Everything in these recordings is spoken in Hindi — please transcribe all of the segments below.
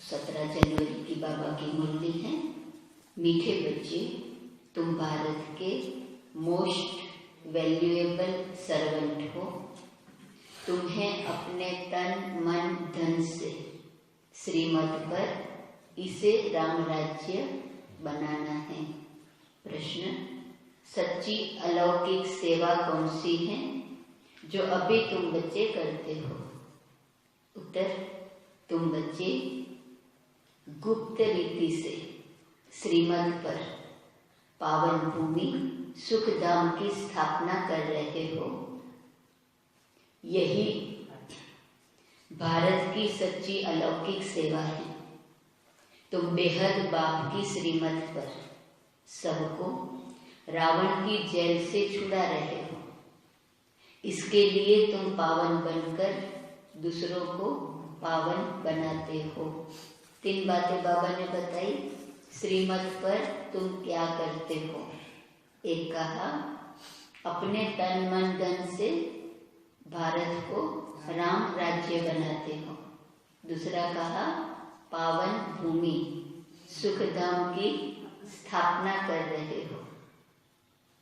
17 जनवरी की बाबा की मुरली है। मीठे बच्चे, तुम भारत के मोस्ट वैल्यूएबल सर्वेंट हो। तुम्हें अपने तन मन धन से श्रीमत पर इसे राम राज्य बनाना है। प्रश्न, सच्ची अलौकिक सेवा कौन सी है जो अभी तुम बच्चे करते हो? उत्तर, तुम बच्चे गुप्त रीति से श्रीमत पर पावन भूमि सुखधाम की स्थापना कर रहे हो। यही भारत की सच्ची अलौकिक सेवा है। तुम बेहद बाप की श्रीमत पर सबको रावण की जेल से छुड़ा रहे हो। इसके लिए तुम पावन बनकर दूसरों को पावन बनाते हो। 3 बातें बाबा ने बताई। श्रीमत पर तुम क्या करते हो? एक कहा, अपने तन मन धन से भारत को राम राज्य बनाते हो। दूसरा कहा, पावन भूमि सुखधाम की स्थापना कर रहे हो।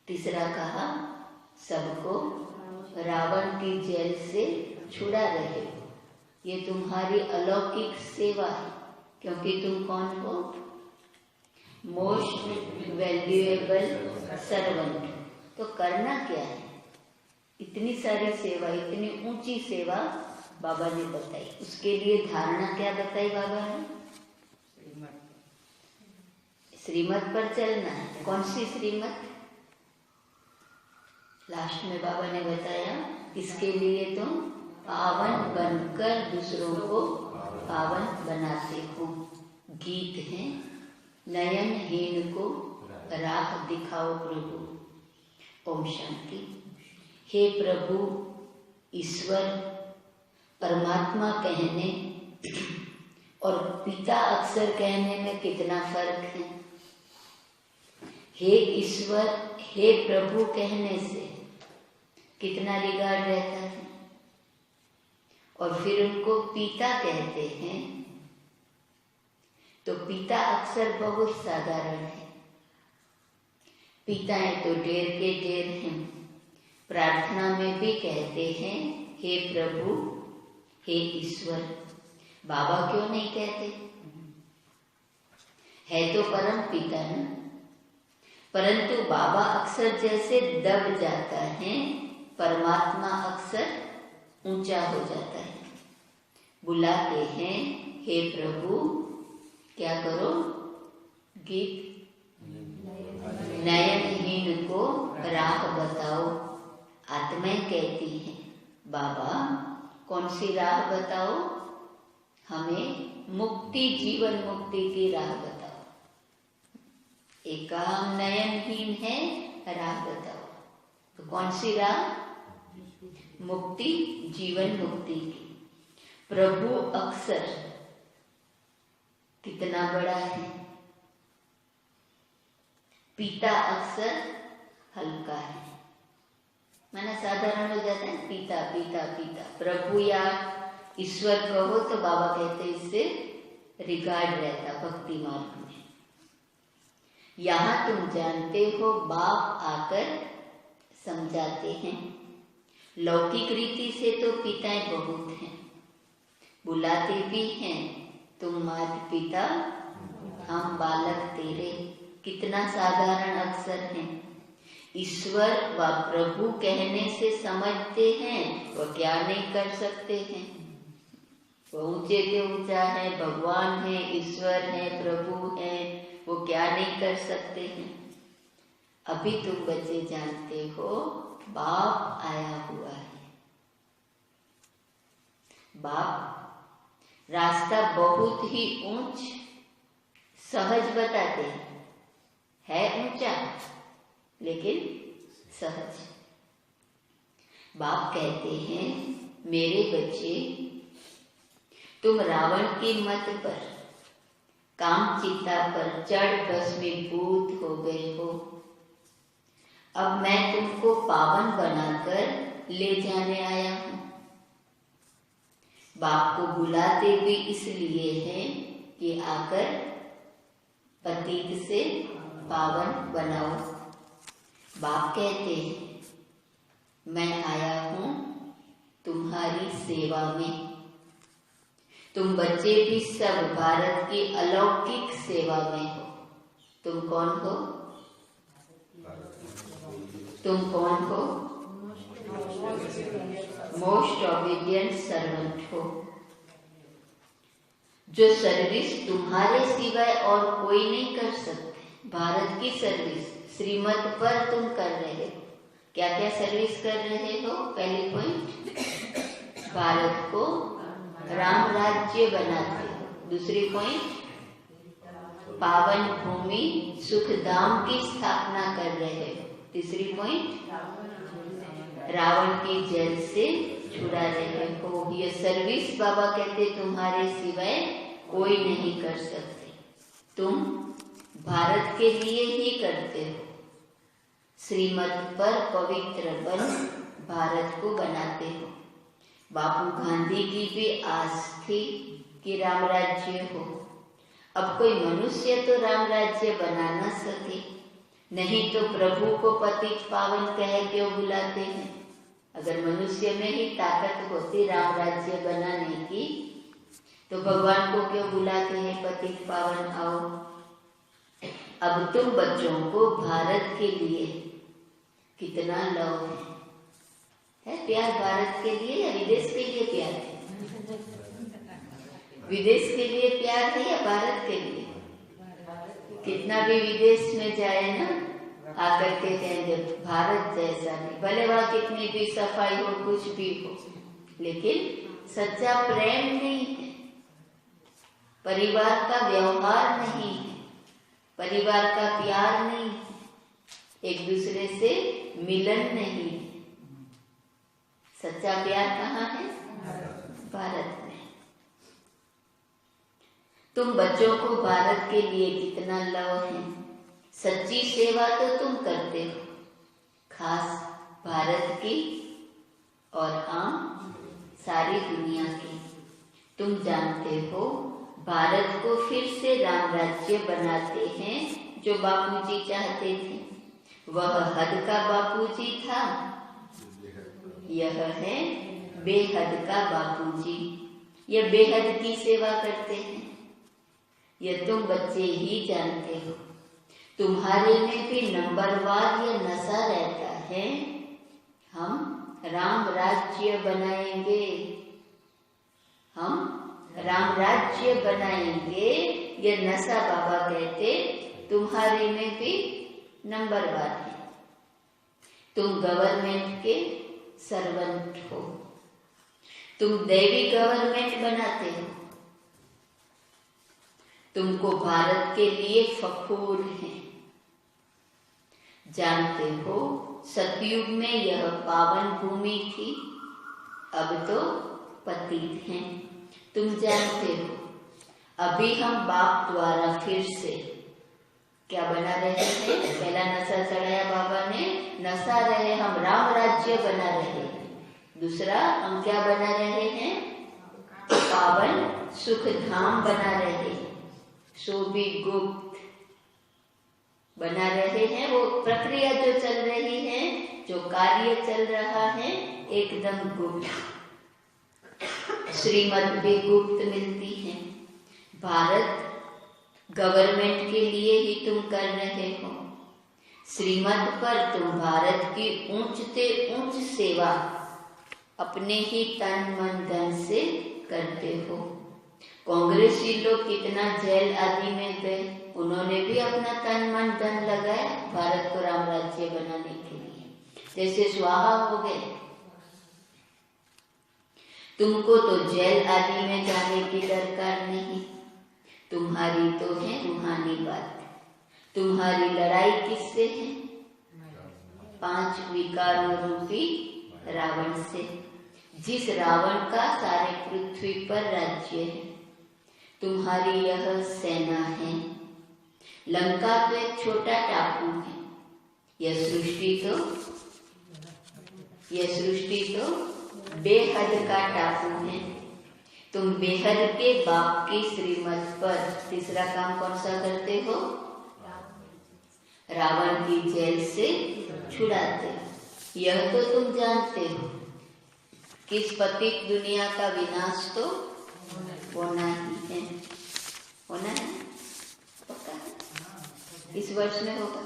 तीसरा कहा, सबको रावण की जेल से छुड़ा रहे हो। ये तुम्हारी अलौकिक सेवा है, क्योंकि तुम कौन हो? Most valuable servant. तो करना क्या है? इतनी सारी सेवा, इतनी ऊंची सेवा बाबा ने बताई। उसके लिए धारणा क्या बताई बाबा ने? श्रीमत पर चलना है। कौन सी श्रीमत? लास्ट में बाबा ने बताया, इसके लिए तुम पावन बनकर दूसरों को पावन बनाते हो। गीत है, नयनहीन को राह दिखाओ प्रभु। ओम शांति। हे प्रभु ईश्वर परमात्मा कहने और पिता अक्षर कहने में कितना फर्क है। हे ईश्वर, हे प्रभु कहने से कितना रिगार्ड रहता है, और फिर उनको पिता कहते हैं तो पिता अक्षर बहुत साधारण है। पिताएं तो ढेर के ढेर हैं। प्रार्थना में भी कहते हैं हे प्रभु, हे ईश्वर। बाबा क्यों नहीं कहते? है तो परम पिता न, परंतु बाबा अक्सर जैसे दब जाता है, परमात्मा अक्सर ऊंचा हो जाता है। बुलाते हैं हे प्रभु, क्या करो? गीत, नयनहीन को राह बताओ। आत्माएं कहती हैं, बाबा कौन सी राह बताओ? हमें मुक्ति, जीवन मुक्ति की राह बताओ। एक कहा हम नयनहीन है, राह बताओ। तो कौन सी राह? मुक्ति, जीवन मुक्ति की। प्रभु अक्षर कितना बड़ा है, पिता अक्षर हल्का है। माना साधारण हो जाता है, पिता पिता पिता। प्रभु या ईश्वर कहो तो बाबा कहते इससे रिगार्ड रहता भक्ति मार्ग में। यहाँ तुम जानते हो, बाप आकर समझाते हैं। लौकिक रीति से तो पिताएं बहुत हैं, बुलाते भी हैं, तुम माता पिता, हम बालक तेरे। कितना साधारण अक्षर है। ईश्वर व प्रभु कहने से समझते हैं, वो क्या नहीं कर सकते हैं। वो ऊंचे के ऊंचा है, भगवान है, ईश्वर है, प्रभु है, वो क्या नहीं कर सकते हैं। अभी तुम बच्चे जानते हो, बाप आया हुआ है। बाप रास्ता बहुत ही ऊंच सहज बताते हैं। है ऊंचा लेकिन सहज। बाप कहते हैं, मेरे बच्चे, तुम रावण की मत पर, काम चिता पर चढ़ भस्मीभूत हो गए हो। अब मैं तुमको पावन बनाकर ले जाने आया हूं। बाप को बुलाते भी इसलिए हैं कि आकर पतित से पावन बनाओ। बाप कहते हैं मैं आया हूं तुम्हारी सेवा में। तुम बच्चे भी सब भारत की अलौकिक सेवा में हो। तुम कौन हो? तुम कौन हो? मोस्ट ओबीडिएंट सर्वेंट हो। जो सर्विस तुम्हारे सिवाय और कोई नहीं कर सकते। भारत की सर्विस श्रीमत पर तुम कर रहे हो। क्या क्या सर्विस कर रहे हो? पहली पॉइंट, भारत को राम राज्य बनाते हो। दूसरी पॉइंट, पावन भूमि सुख धाम की स्थापना कर रहे हो। तीसरी पॉइंट, रावण की जेल से छुड़ा रहे हो। ये सर्विस बाबा कहते तुम्हारे सिवाय कोई नहीं कर सकते। तुम भारत के लिए ही करते हो। श्रीमत पर पवित्र बन भारत को बनाते हो। बापू गांधी की भी आस थी कि राम राज्य हो। अब कोई मनुष्य तो राम राज्य बना न सके, नहीं तो प्रभु को पतित पावन कह क्यों बुलाते हैं? अगर मनुष्य में ही ताकत होती राम राज्य बनाने की तो भगवान को क्यों बुलाते हैं पतित पावन आओ। अब तुम बच्चों को भारत के लिए कितना लव है प्यार? भारत के लिए या विदेश के लिए प्यार है? विदेश के लिए प्यार है या भारत के लिए? कितना भी विदेश में जाए ना, आकर के कहेंगे भारत जैसा नहीं। भले वहां कितनी भी सफाई हो, कुछ भी हो, लेकिन सच्चा प्रेम नहीं है, परिवार का व्यवहार नहीं है, परिवार का प्यार नहीं है, एक दूसरे से मिलन नहीं है। सच्चा प्यार कहाँ है? भारत में। तुम बच्चों को भारत के लिए कितना लव है। सच्ची सेवा तो तुम करते हो, खास भारत की और आम सारी दुनिया की। तुम जानते हो भारत को फिर से राम राज्य बनाते हैं जो बापूजी चाहते थे। वह हद का बापूजी था, यह है बेहद का बापूजी। यह बेहद की सेवा करते हैं, यह तुम बच्चे ही जानते हो। तुम्हारे में भी नंबरवार यह नशा रहता है, हम राम राज्य बनाएंगे, हम राम राज्य बनाएंगे। ये नशा बाबा कहते तुम्हारे में भी नंबरवार है। तुम गवर्नमेंट के सर्वेंट हो, तुम दैवी गवर्नमेंट बनाते हो। तुमको भारत के लिए फखूर है। जानते हो सतयुग में यह पावन भूमि थी, अब तो पतित हैं। तुम जानते हो अभी हम बाप द्वारा फिर से क्या बना रहे हैं? पहला नशा चढ़ाया बाबा ने, नशा रहे हम राम राज्य बना रहे हैं। दूसरा हम क्या बना रहे हैं? पावन सुख धाम बना रहे हैं। सो भी गुप्त बना रहे हैं। वो प्रक्रिया जो चल रही है, जो कार्य चल रहा है, एकदम गुप्त। श्रीमत भी गुप्त मिलती है। भारत गवर्नमेंट के लिए ही तुम कर रहे हो। श्रीमत पर तुम भारत की ऊंचते ऊंच सेवा अपने ही तन मन धन से करते हो। कांग्रेसी लोग कितना जेल आदि में गए, उन्होंने भी अपना तन मन धन लगाया भारत को राम राज्य बनाने के लिए, जैसे स्वाहा हो गए। तुमको तो जेल आदि में जाने की दरकार नहीं, तुम्हारी तो है रूहानी बात। तुम्हारी लड़ाई किससे है? 5 विकारों रूपी रावण से, जिस रावण का सारे पृथ्वी पर राज्य है। तुम्हारी यह सेना है। लंका तो एक छोटा टापू है, यह सृष्टि तो बेहद का टापू है। तुम बेहद के बाप की श्रीमत पर तीसरा काम कौन सा करते हो? रावण की जेल से छुड़ाते हो। यह तो तुम जानते हो कि इस पतित दुनिया का विनाश तो होना ही है। होना है, पक्का है। इस वर्ष में होगा,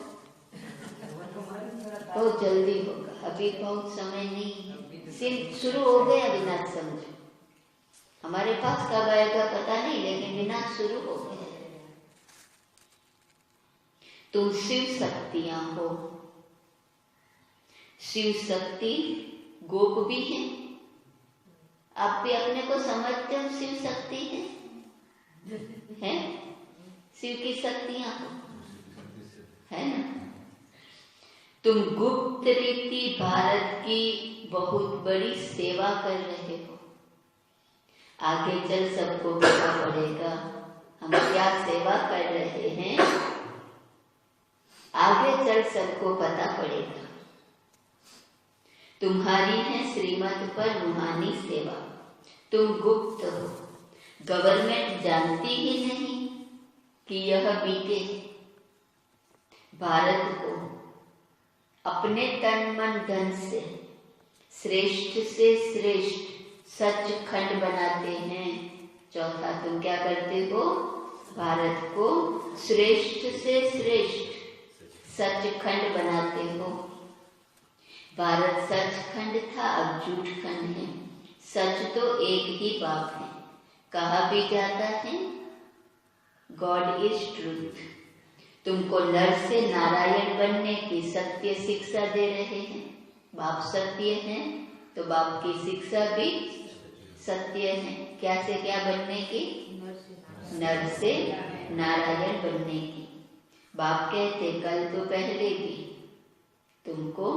बहुत जल्दी होगा, अभी बहुत समय नहीं है। सिर्फ शुरू हो गया विनाश, समझो। हमारे पास कब आएगा पता नहीं, लेकिन विनाश शुरू हो गया। तुम शिव शक्तियां हो। शिव शक्ति गोप भी है। आप भी अपने को समझते हो शिव शक्ति है? शिव की शक्तियां हो, है ना? तुम गुप्त रीति भारत की बहुत बड़ी सेवा कर रहे हो। आगे चल सबको पता पड़ेगा हम क्या सेवा कर रहे हैं। आगे चल सबको पता पड़ेगा। तुम्हारी है श्रीमत पर रूहानी सेवा। तुम गुप्त हो, गवर्नमेंट जानती ही नहीं कि यह बीते भारत को अपने तन मन धन से श्रेष्ठ से श्रेष्ठ सचखंड बनाते हैं। चौथा, तुम क्या करते हो? भारत को श्रेष्ठ से श्रेष्ठ सचखंड बनाते हो। भारत सचखंड था, अब झूठखंड है। सच तो एक ही बाप है। कहा भी जाता है गॉड इज ट्रूथ। तुमको नर से नारायण बनने की सत्य शिक्षा दे रहे हैं। बाप सत्य है तो बाप की शिक्षा भी सत्य है। क्या से क्या बनने की? नर से नारायण बनने की। बाप कहते कल तो पहले भी तुमको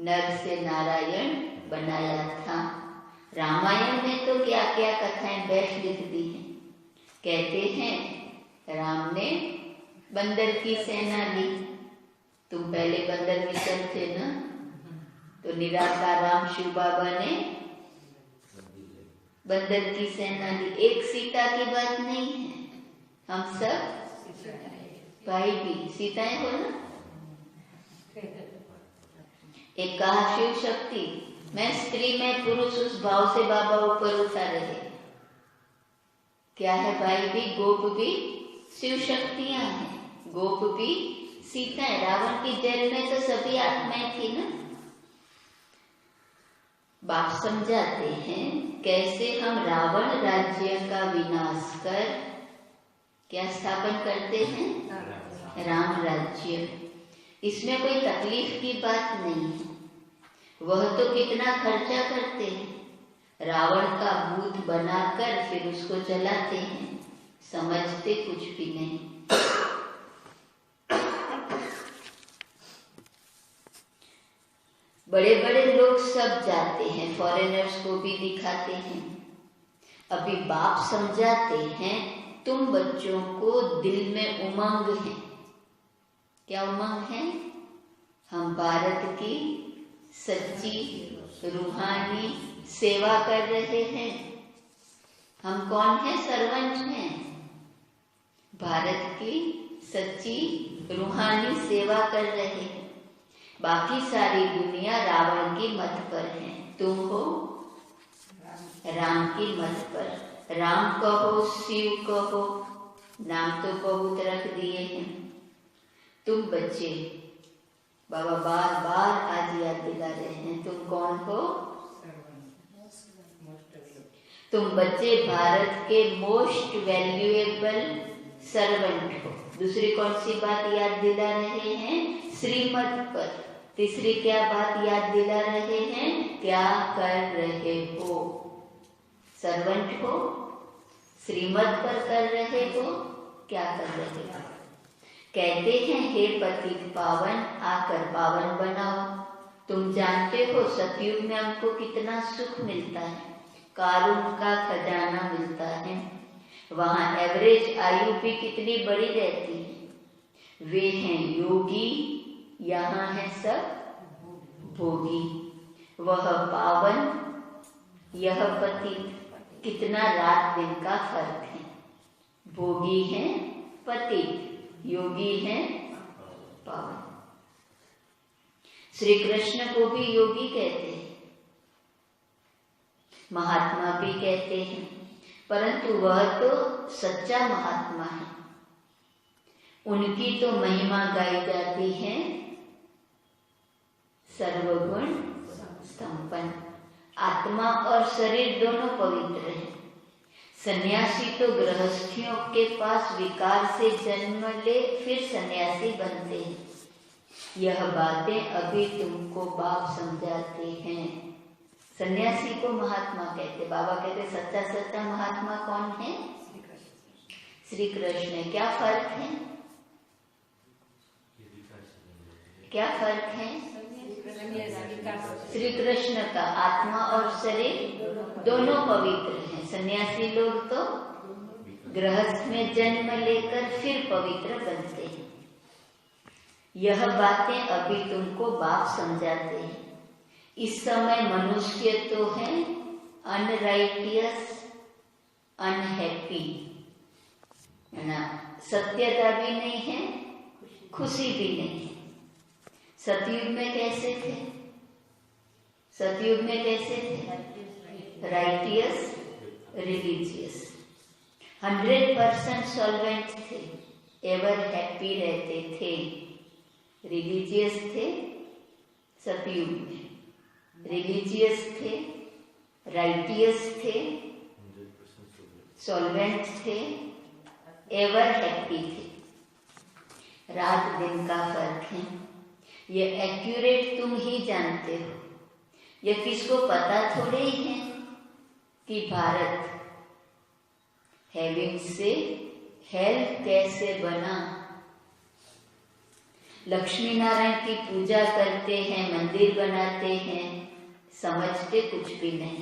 नर से नारायण बनाया था। रामायण में तो क्या क्या कथाएं बेस्ट लिख दी हैं। कहते हैं राम ने बंदर की सेना ली। तुम पहले बंदर मिशन थे ना, तो निराकार राम शिव बाबा ने बंदर की सेना ली। एक सीता की बात नहीं है, हम सब भाई भी सीताएं हो ना। एक कहा शिव शक्ति, मैं स्त्री में पुरुष, उस भाव से बाबा ऊपर उठा रहे। क्या है भाई भी? गोप भी शिव शक्तियां हैं, गोप भी सीताएं। रावण की जेल में तो सभी आत्माएं थी ना। बाप समझाते हैं कैसे हम रावण राज्य का विनाश कर क्या स्थापन करते हैं? राम राज्य। इसमें कोई तकलीफ की बात नहीं है। वह तो कितना खर्चा करते हैं। रावण का भूत बनाकर फिर उसको जलाते हैं, समझते कुछ भी नहीं। बड़े बड़े लोग सब जाते हैं, फॉरेनर्स को भी दिखाते हैं। अभी बाप समझाते हैं तुम बच्चों को दिल में उमंग है। क्या उमंग है? हम भारत की सच्ची रूहानी सेवा कर रहे हैं। हम कौन है? सर्वंट हैं। भारत की सच्ची रूहानी सेवा कर रहे हैं। बाकी सारी दुनिया रावण की मत पर है। तुम हो राम की मत पर। राम कहो, शिव कहो, नाम तो बहुत रख दिए हैं। तुम बच्चे, बाबा बार बार आज याद दिला रहे हैं, तुम कौन हो? तुम बच्चे भारत के मोस्ट वैल्यूएबल सर्वेंट हो। दूसरी कौन सी बात याद दिला रहे हैं? श्रीमत पर। तीसरी क्या बात याद दिला रहे हैं? क्या कर रहे हो? सर्वेंट हो, श्रीमत पर कर रहे हो, क्या कर रहे हो? कहते हैं हे पतित पावन, आकर पावन बनाओ। तुम जानते हो सतयुग में हमको कितना सुख मिलता है, कारुण का खजाना मिलता है। वहां एवरेज आयु भी कितनी बड़ी रहती है। वे हैं योगी, यहाँ है सब भोगी। वह पावन, यह पतित। कितना रात दिन का फर्क है। भोगी है पतित, योगी है पावन। श्री कृष्ण को भी योगी कहते हैं, महात्मा भी कहते हैं, परंतु वह तो सच्चा महात्मा है। उनकी तो महिमा गाई जाती है सर्वगुण संपन्न। आत्मा और शरीर दोनों पवित्र हैं। सन्यासी तो गृहस्थियों के पास विकार से जन्म ले फिर सन्यासी बनते हैं। यह बातें अभी तुमको बाप समझाते हैं। सन्यासी को महात्मा कहते, बाबा कहते सच्चा सच्चा महात्मा कौन है? श्री कृष्ण। क्या फर्क है? क्या फर्क है? श्री कृष्ण का आत्मा और शरीर दोनों पवित्र हैं। सन्यासी लोग तो गृहस्थ में जन्म लेकर फिर पवित्र बनते हैं। यह बातें अभी तुमको बाप समझाते हैं। इस समय मनुष्य तो है अनराइटियस, अनहैप्पी, है ना। सत्यता भी नहीं है, खुशी भी नहीं है। सतयुग में कैसे थे? सतयुग में कैसे थे? राइटियस, रिलीजियस, 100% सॉल्वेंट थे, एवर हैप्पी रहते थे। रिलीजियस थे सतयुग में, रिलीजियस थे, राइटियस थे, सॉल्वेंट थे, एवर हैप्पी थे। रात दिन का फर्क है। ये एक्यूरेट तुम ही जानते हो। ये किसको पता थोड़े ही है कि भारत हेवन से हेल कैसे बना। लक्ष्मी नारायण की पूजा करते हैं, मंदिर बनाते हैं, समझते कुछ भी नहीं।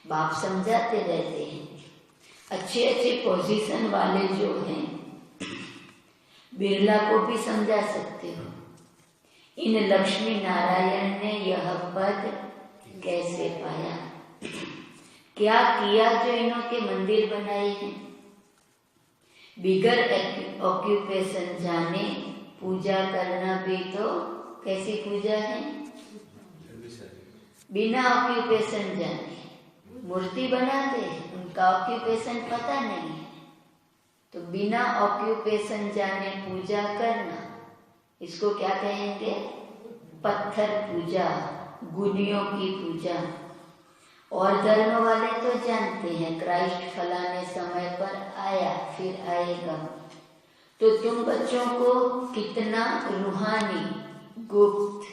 बाप समझाते रहते हैं। अच्छे अच्छे पोजीशन वाले जो हैं, बिरला को भी समझा सकते हो। इन लक्ष्मी नारायण ने यह पद कैसे पाया, क्या किया जो इन्हों के मंदिर बनाए हैं। बिगर ऑक्यूपेशन जाने पूजा करना भी तो कैसी पूजा है? बिना ऑक्यूपेशन जाने मूर्ति बनाते हैं, उनका ऑक्यूपेशन पता नहीं है, तो बिना ऑक्यूपेशन जाने पूजा करना, इसको क्या कहेंगे? पत्थर पूजा, गुनियों की पूजा। और धर्म वाले तो जानते हैं क्राइस्ट फलाने समय पर आया, फिर आएगा। तो तुम बच्चों को कितना रूहानी गुप्त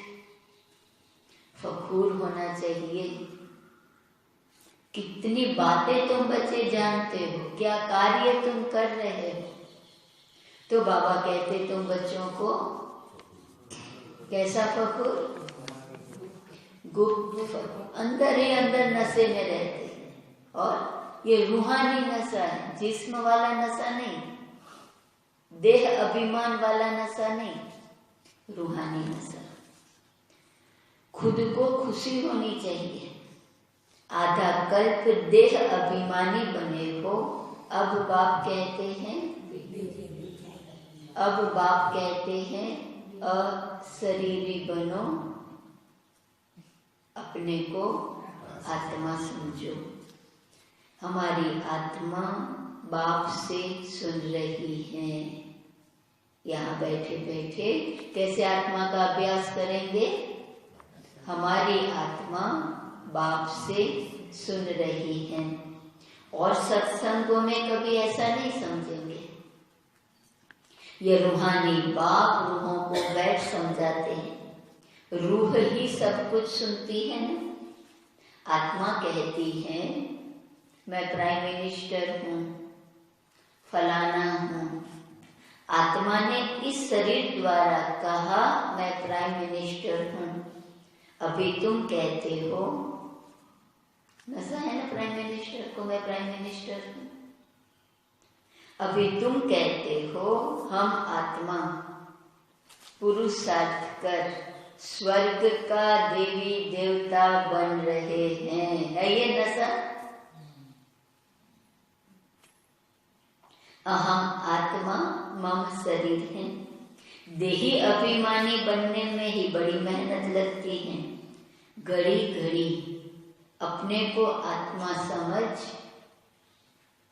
फखूर होना चाहिए। कितनी बातें तुम बच्चे जानते हो, क्या कार्य तुम कर रहे हो। तो बाबा कहते तुम बच्चों को कैसा फखूर? गुप्त फखूर। अंदर ही अंदर नशे में रहते हैं। और ये रूहानी नशा है, जिस्म वाला नशा नहीं, देह अभिमान वाला नशा नहीं, रूहानी नशा। खुद को खुशी होनी चाहिए। आधा कल्प देह अभिमानी बने हो, अब बाप कहते हैं, अब बाप कहते हैं अशरीरी बनो, अपने को आत्मा समझो। हमारी आत्मा बाप से सुन रही है। यहाँ बैठे बैठे कैसे आत्मा का अभ्यास करेंगे? हमारी आत्मा बाप से सुन रही है। और सत्संगों में कभी ऐसा नहीं समझेंगे। ये रूहानी बाप रूहों को बैठ समझाते हैं। रूह ही सब कुछ सुनती है ना। आत्मा कहती है मैं प्राइम मिनिस्टर हूँ, फलाना हूँ। आत्मा ने इस शरीर द्वारा कहा मैं प्राइम मिनिस्टर हूँ। अभी तुम कहते हो, नशा है ना प्राइम मिनिस्टर को, मैं प्राइम मिनिस्टर हूँ। अभी तुम कहते हो हम आत्मा पुरुषार्थ कर स्वर्ग का देवी देवता बन रहे हैं। है ये नशा? अहम आत्मा मम शरीर है। देही अभिमानी बनने में ही बड़ी मेहनत लगती है। घड़ी घड़ी अपने को आत्मा समझ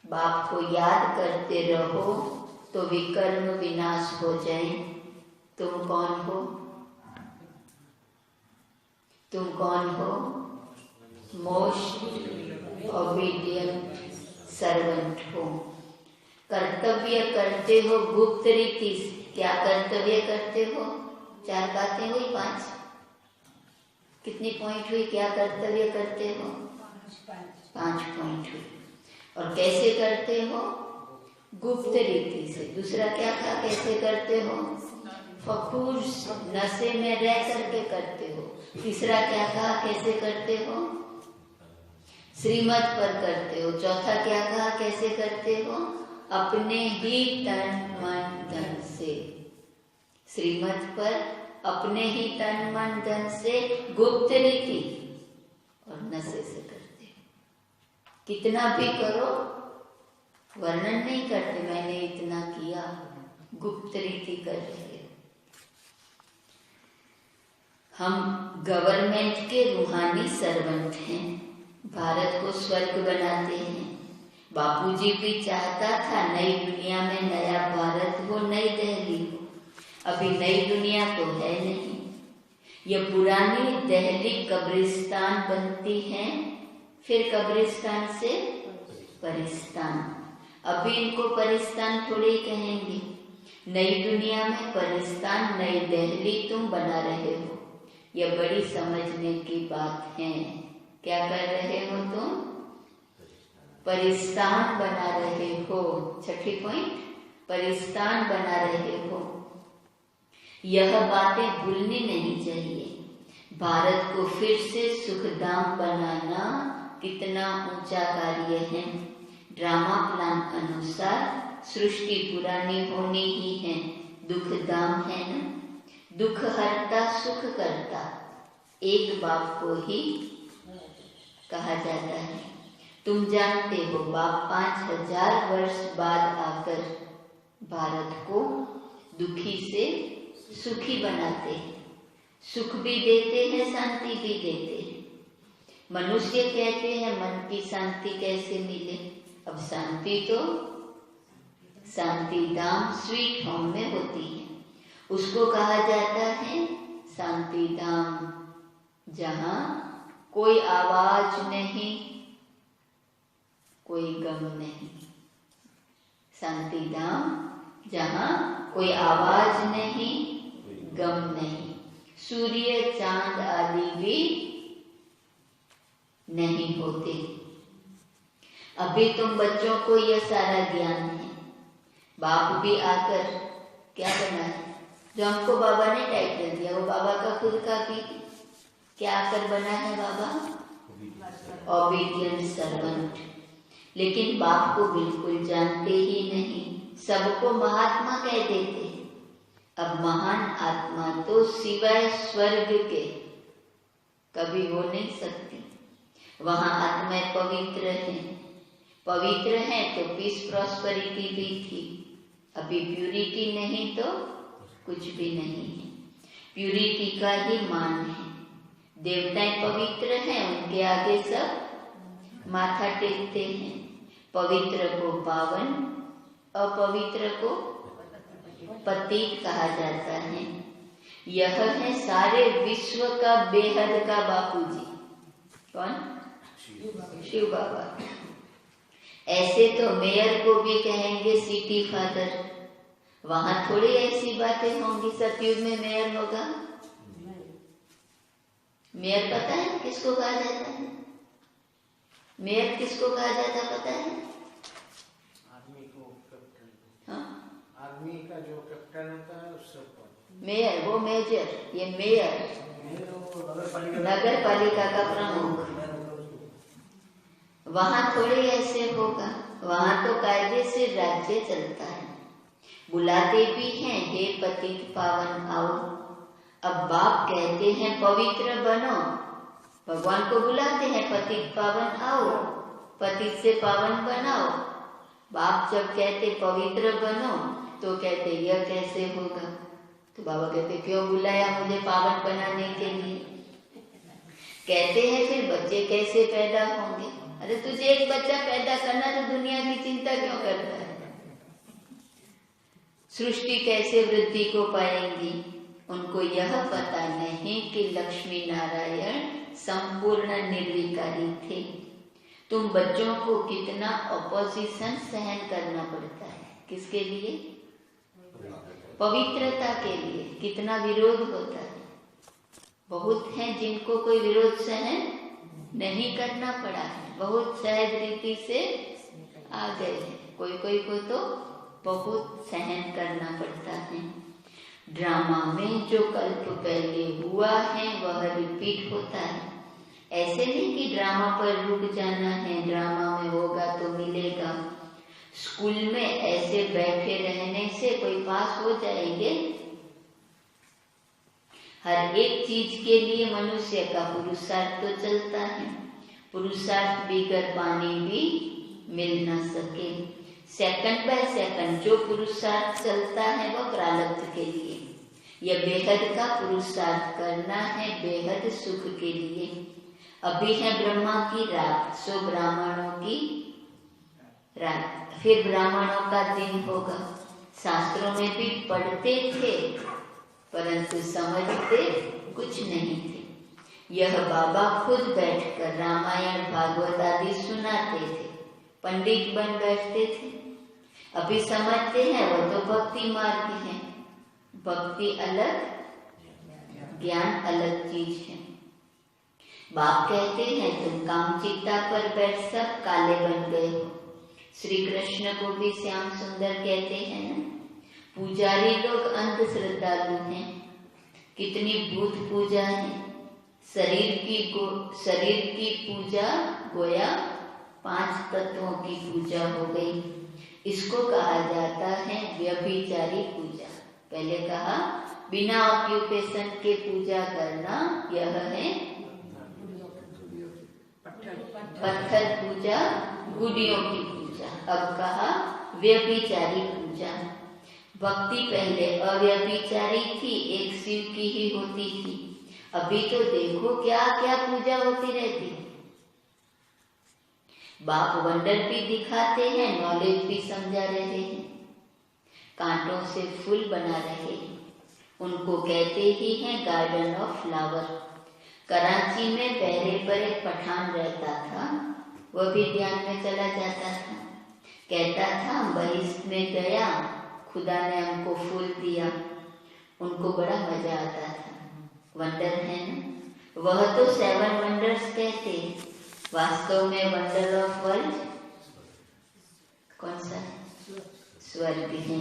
बाप को याद करते रहो तो विकर्म विनाश हो जाए। तुम कौन हो? तुम कौन हो? मोस्ट ओबीडियंट सर्वेंट हो। कर्तव्य करते हो गुप्त रीति से। क्या कर्तव्य करते हो? 4 बातें हुई, 5 कितनी पॉइंट हुई? क्या कर्तव्य करते हो? 5 पॉइंट हुई। और कैसे करते हो? गुप्त रीति से। दूसरा क्या था? कैसे करते हो? फखूर नशे में रह करके करते हो। तीसरा क्या कहा? कैसे करते हो? श्रीमत पर करते हो। चौथा क्या कहा? कैसे करते हो? अपने ही तन मन धन से। श्रीमत पर अपने ही तन मन धन से गुप्त रीति और नशे से करते हो। कितना भी करो, वर्णन नहीं करते मैंने इतना किया, गुप्त रीति कर रहे। हम गवर्नमेंट के रूहानी सर्वेंट हैं। भारत को स्वर्ग बनाते हैं। बापूजी भी चाहता था नई दुनिया में नया भारत हो, नई दिल्ली हो। अभी नई दुनिया तो है नहीं। ये पुरानी दिल्ली कब्रिस्तान बनती है, फिर कब्रिस्तान से परिस्तान। अभी इनको परिस्तान थोड़ी कहेंगे। नई दुनिया में परिस्तान, नई दिल्ली तुम बना रहे हो। यह बड़ी समझने की बात है। क्या कर रहे हो तुम? परिस्तान बना रहे हो। 6ठी पॉइंट, परिस्तान बना रहे हो। यह बातें भूलनी नहीं चाहिए। भारत को फिर से सुखधाम बनाना कितना ऊंचा कार्य है। ड्रामा प्लान अनुसार सृष्टि पुरानी होनी ही है। दुखधाम है ना। दुख हरता सुख करता एक बाप को ही कहा जाता है। तुम जानते हो बाप 5000 वर्ष बाद आकर भारत को दुखी से सुखी बनाते हैं। सुख भी देते हैं, शांति भी देते हैं। मनुष्य कहते हैं मन की शांति कैसे मिले। अब शांति तो शांति धाम स्वीट होम में होती है। उसको कहा जाता है शांति धाम, जहां कोई आवाज नहीं, कोई गम नहीं। शांति धाम जहां कोई आवाज नहीं, गम नहीं। सूर्य चांद आदि भी नहीं होते। अभी तुम बच्चों को यह सारा ज्ञान है। बाप भी आकर क्या बना है? जो हमको बाबा ने टाइटल दिया वो बाबा का खुद का भी क्या आकर बना है बाबा? Obedient servant. लेकिन बाप को बिल्कुल जानते ही नहीं, सबको महात्मा कह देते हैं। अब महान आत्मा तो सिवाय स्वर्ग के कभी हो नहीं सकती। वहां आत्माएं पवित्र हैं। पवित्र हैं तो पीस प्रॉस्पेरिटी भी थी। अभी प्यूरिटी नहीं तो कुछ भी नहीं है। प्यूरिटी का ही मान है। देवताएं पवित्र हैं, उनके आगे सब माथा टेकते हैं। पवित्र को पावन, अपवित्र को पतित कहा जाता है। यह है सारे विश्व का बेहद का बापूजी। कौन? शिव बाबा। ऐसे तो मेयर को भी कहेंगे सिटी फादर। वहां थोड़ी ऐसी बातें होंगी। सतयुग में मेयर होगा। मेयर पता है किसको कहा जाता है? मेयर किसको कहा जाता है पता है? आर्मी को कैप्टन। हाँ? आर्मी का जो कैप्टन होता है उसको मेयर, वो मेजर, ये मेयर नगर पालिका का प्रमुख। वहां थोड़े ऐसे होगा। वहां तो कायदे से राज्य चलता है। बुलाते भी हैं हे पतित पावन आओ। अब बाप कहते हैं पवित्र बनो। भगवान को बुलाते हैं पतित पावन आओ, पतित से पावन बनाओ। बाप जब कहते पवित्र बनो तो कहते यह कैसे होगा? तो बाबा कहते क्यों बुलाया मुझे पावन बनाने के लिए? कहते हैं फिर बच्चे कैसे पैदा होंगे? अरे तुझे एक बच्चा पैदा करना तो दुनिया की चिंता क्यों करता है? सृष्टि कैसे वृद्धि को पाएंगी? उनको यह पता नहीं कि लक्ष्मी नारायण संपूर्ण निर्विकारी थे। तुम बच्चों को कितना ऑपोजिशन सहन करना पड़ता है, किसके लिए? पवित्रता के लिए। कितना विरोध होता है। बहुत हैं जिनको कोई विरोध सहन नहीं करना पड़ा है, बहुत सहज रीति से आ गए हैं। कोई कोई को तो बहुत सहन करना पड़ता है। ड्रामा में जो कल्प पहले हुआ है वह रिपीट होता है। ऐसे नहीं कि ड्रामा पर रुक जाना है, ड्रामा में होगा तो मिलेगा। स्कूल में ऐसे बैठे रहने से कोई पास हो जाएंगे? हर एक चीज के लिए मनुष्य का पुरुषार्थ तो चलता है। पुरुषार्थ बिगर पानी भी मिल न सके। सेकंड बाय सेकंड जो पुरुषार्थ चलता है वह प्रारब्ध के लिए। यह बेहद का पुरुषार्थ करना है, बेहद सुख के लिए। अभी है ब्रह्मा की रात, सो ब्राह्मणों की रात, फिर ब्राह्मणों का दिन होगा। शास्त्रों में भी पढ़ते थे परंतु समझते कुछ नहीं थे। यह बाबा खुद बैठकर रामायण भागवत आदि सुनाते थे, पंडित बन बैठते थे। अभी समझते हैं वो तो भक्ति मार्ग है। भक्ति अलग, ज्ञान अलग चीज है। बाप कहते हैं तुम कामचिता पर बैठ सब काले बन गए हो। श्री कृष्ण को भी श्याम सुंदर कहते हैं ना। पुजारी लोग अंध श्रद्धालु हैं। कितनी भूत पूजा है। शरीर की पूजा गोया 5 तत्वों की पूजा हो गई। इसको कहा जाता है व्यभिचारी पूजा। पहले कहा बिना ऑक्यूपेशन के पूजा करना, यह है पत्थर पूजा, गुडियों की पूजा। अब कहा व्यभिचारी पूजा। भक्ति पहले अव्यभिचारी थी, एक शिव की ही होती थी। अभी तो देखो क्या क्या पूजा होती रहती है। बाप वंडर भी दिखाते हैं, नॉलेज भी समझा रहे हैं। कांटों से फूल बना रहे हैं, उनको कहते ही हैं गार्डन ऑफ फ्लावर। कराची में पहरे पर एक पठान रहता था, वह भी ध्यान में चला जाता था। कहता था बहिष्ठ में गया, खुदा ने हमको फूल दिया। उनको बड़ा मजा आता था। वंडर है ना, वह तो 7 वंडर्स कहते। वास्तव में वंडर ऑफ वर्ल्ड कौन सा है? स्वर्ग है।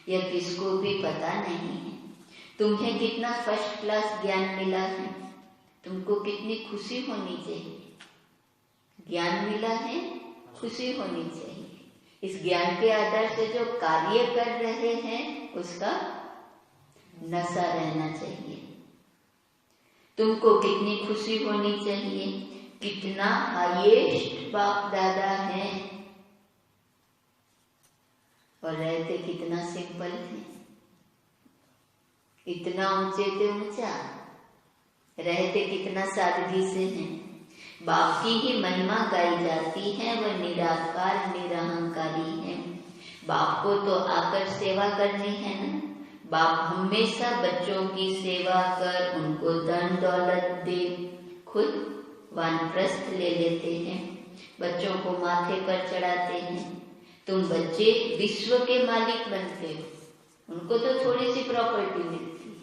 यह किसको भी पता नहीं है। तुम्हें कितना फर्स्ट क्लास ज्ञान मिला है, तुमको कितनी खुशी होनी चाहिए। ज्ञान मिला है, खुशी होनी चाहिए। इस ज्ञान के आधार से जो कार्य कर रहे हैं उसका नशा रहना चाहिए। तुमको कितनी खुशी होनी चाहिए। कितना हाईएस्ट बाप दादा है और रहते कितना सिंपल थे। इतना ऊंचे थे ऊंचा, रहते कितना सादगी से हैं। बाप की ही महिमा गाई जाती है, वह निराकार निरहंकारी है। बाप को तो आकर सेवा करनी है ना। बाप हमेशा बच्चों की सेवा कर उनको धन दौलत दे, खुद वानप्रस्थ ले लेते हैं, बच्चों को माथे पर चढ़ाते हैं। तुम बच्चे विश्व के मालिक बनते हो, उनको तो थोड़ी सी प्रॉपर्टी मिलती है।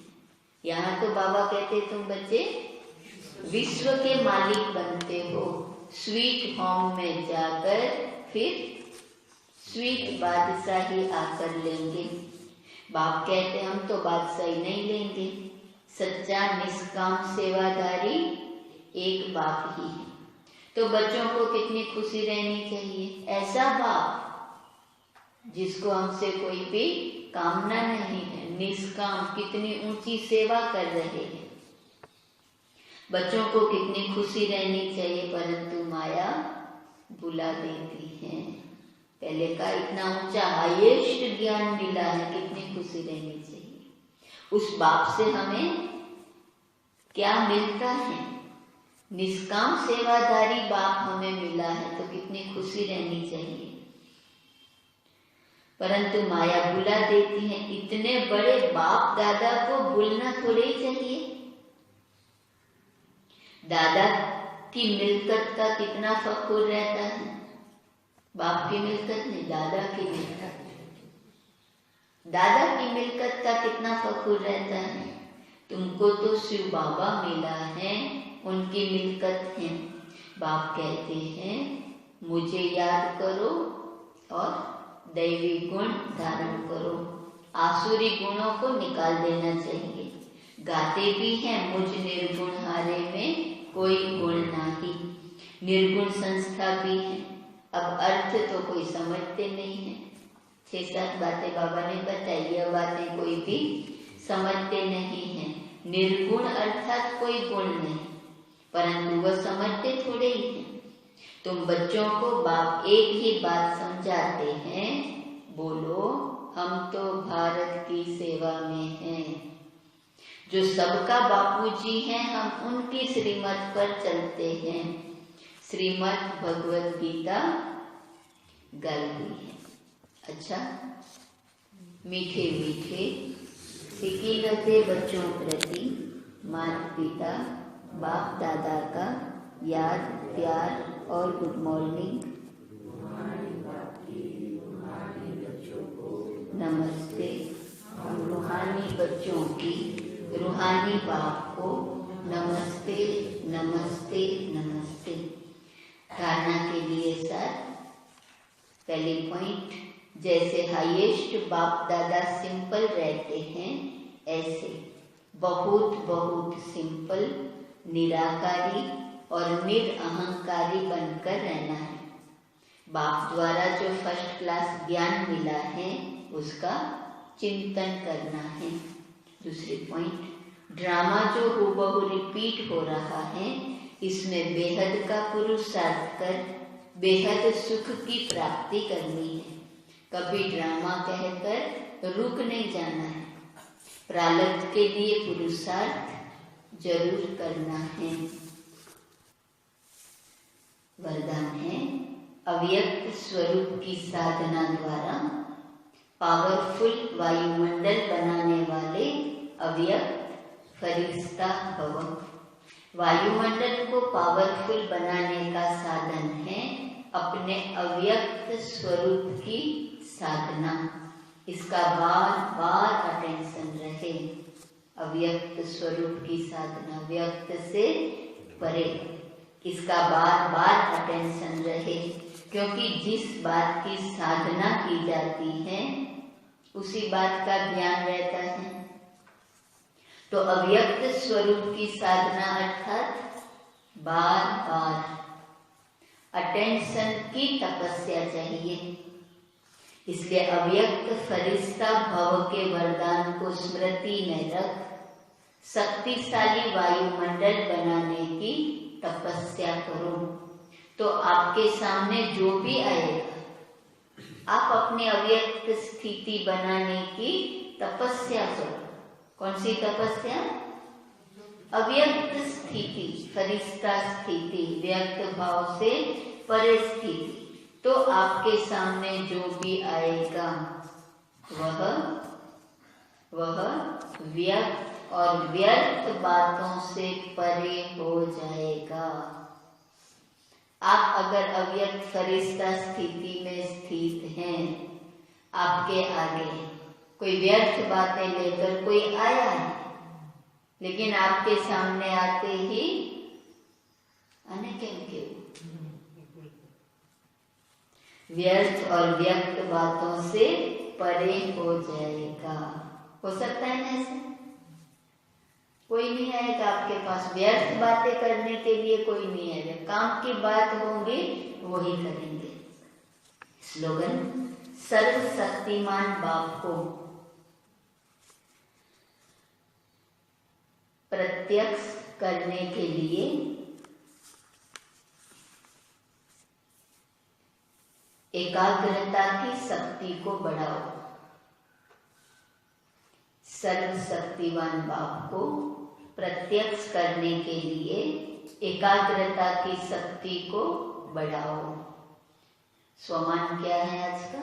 यहाँ तो बाबा कहते तुम बच्चे विश्व के मालिक बनते हो। स्वीट होम में जाकर फिर स्वीट बादशाही आकर लेंगे। बाप कहते हम तो बादशाही नहीं लेंगे। सच्चा निष्काम सेवादारी एक बाप ही है। तो बच्चों को कितनी खुशी रहनी चाहिए। ऐसा बाप जिसको हमसे कोई भी कामना नहीं है, निष्काम, कितनी ऊंची सेवा कर रहे हैं। बच्चों को कितनी खुशी रहनी चाहिए, परंतु माया बुला देती है। पहले का इतना ऊंचा हाईएस्ट ज्ञान मिला है, कितनी खुशी रहनी चाहिए। उस बाप से हमें क्या मिलता है? निष्काम सेवाधारी बाप हमें मिला है, तो कितनी खुशी रहनी चाहिए। परंतु माया भुला देती है। इतने बड़े बाप दादा को भूलना थोड़े ही चाहिए। दादा की मिल्कत का कितना फखुर रहता है। बाप की मिल्कत नहीं, दादा की मिल्कत। दादा की मिल्कत का कितना फखुर रहता है। तुमको तो शिव बाबा मिला है, उनकी मिल्कत है। बाप कहते हैं मुझे याद करो और दैवी गुण धारण करो। आसुरी गुणों को निकाल देना चाहिए। गाते भी हैं मुझ निर्गुण हारे में कोई गुण नहीं। निर्गुण संस्था भी है। अब अर्थ तो कोई समझते नहीं है। 6-7 बातें बाबा ने बताई, यह बातें कोई भी समझते नहीं है। निर्गुण अर्थात कोई गुण नहीं, परंतु वह समझते थोड़े ही हैं। तुम बच्चों को बाप एक ही बात समझाते हैं, बोलो हम तो भारत की सेवा में हैं। जो सबका बापूजी हैं, हम उनकी श्रीमत पर चलते हैं। श्रीमत भगवत गीता गल हुई है। अच्छा, मीठे मीठे सिकीलते बच्चों प्रति माता पिता बाप दादा का याद प्यार और गुड मॉर्निंग। नमस्ते। हम रूहानी बच्चों की रूहानी बाप को नमस्ते नमस्ते नमस्ते। धारणा के लिए सर पहली पॉइंट, जैसे हाईएस्ट बाप दादा सिंपल रहते हैं, ऐसे बहुत बहुत सिंपल निराकारी और निरअहंकारी बनकर रहना है। बाप द्वारा जो फर्स्ट क्लास ज्ञान मिला है उसका चिंतन करना है। दूसरी पॉइंट, ड्रामा जो हूबहू रिपीट हो रहा है, इसमें बेहद का पुरुषार्थ कर बेहद सुख की प्राप्ति करनी है। कभी ड्रामा कहकर रुक नहीं जाना है। प्रारब्ध के लिए पुरुषार्थ जरूर करना है। वरदान है, अव्यक्त स्वरूप की साधना द्वारा पावरफुल वायुमंडल बनाने वाले अव्यक्त फरिश्ता भव। वायुमंडल को पावरफुल बनाने का साधन है अपने अव्यक्त स्वरूप की साधना। इसका बार बार अटेंशन रहे। अव्यक्त स्वरूप की साधना, व्यक्त से परे, इसका बार बार अटेंशन रहे, क्योंकि जिस बात की साधना की जाती है उसी बात का ध्यान रहता है। तो अव्यक्त स्वरूप की साधना अर्थात बार बार अटेंशन की तपस्या चाहिए। इसलिए अव्यक्त फरिश्ता भव के वरदान को स्मृति में रख शक्तिशाली वायुमंडल बनाने की तपस्या करो। तो आपके सामने जो भी आएगा, आप अपनी अव्यक्त स्थिति बनाने की तपस्या करो। कौन सी तपस्या? अव्यक्त स्थिति, फरिश्ता स्थिति, व्यक्त भाव से परे स्थिति। तो आपके सामने जो भी आएगा वह व्यक्त और व्यर्थ बातों से परे हो जाएगा। आप अगर अव्यक्त फरिश्ता स्थिति में स्थित हैं, आपके आगे कोई व्यर्थ बातें लेकर कोई आया है, लेकिन आपके सामने आते ही आने क्यों व्यर्थ और व्यक्त बातों से परे हो जाएगा। हो सकता है ना ऐसे? कोई नहीं आएगा आपके पास, व्यर्थ बातें करने के लिए कोई नहीं आएगा। काम की बात होगी वही करेंगे। स्लोगन, सर्वशक्तिमान बाप को प्रत्यक्ष करने के लिए एकाग्रता की शक्ति को बढ़ाओ। सर्वशक्तिवान बाप को प्रत्यक्ष करने के लिए एकाग्रता की शक्ति को बढ़ाओ। स्वमान क्या है आज का?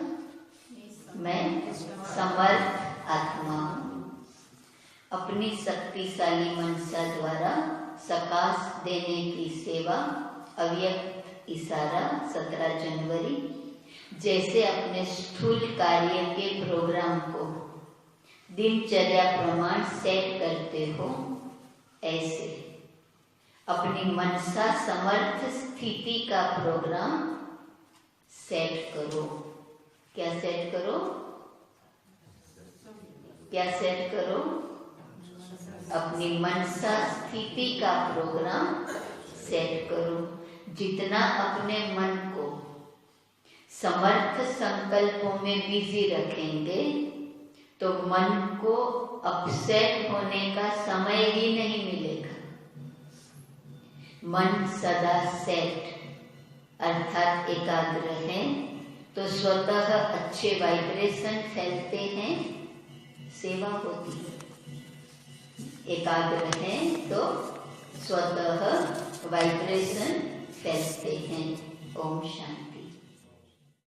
मैं समर्थ आत्मा हूँ। अपनी शक्तिशाली मनसा द्वारा सकाश देने की सेवा। अव्यक्त इशारा 17 जनवरी। जैसे अपने स्थूल कार्य के प्रोग्राम को दिनचर्या प्रमाण सेट करते हो, ऐसे अपनी मनसा समर्थ स्थिति का प्रोग्राम सेट करो। क्या सेट करो? क्या सेट करो? अपनी मनसा स्थिति का प्रोग्राम सेट करो। जितना अपने मन को समर्थ संकल्पों में बिजी रखेंगे तो मन को अपसेट होने का समय ही नहीं मिलेगा। मन सदा सेट अर्थात एकाग्र है तो स्वतः अच्छे वाइब्रेशन फैलते हैं, सेवा होती है। एकाग्र है तो स्वतः वाइब्रेशन फैलते हैं। ओम शांति।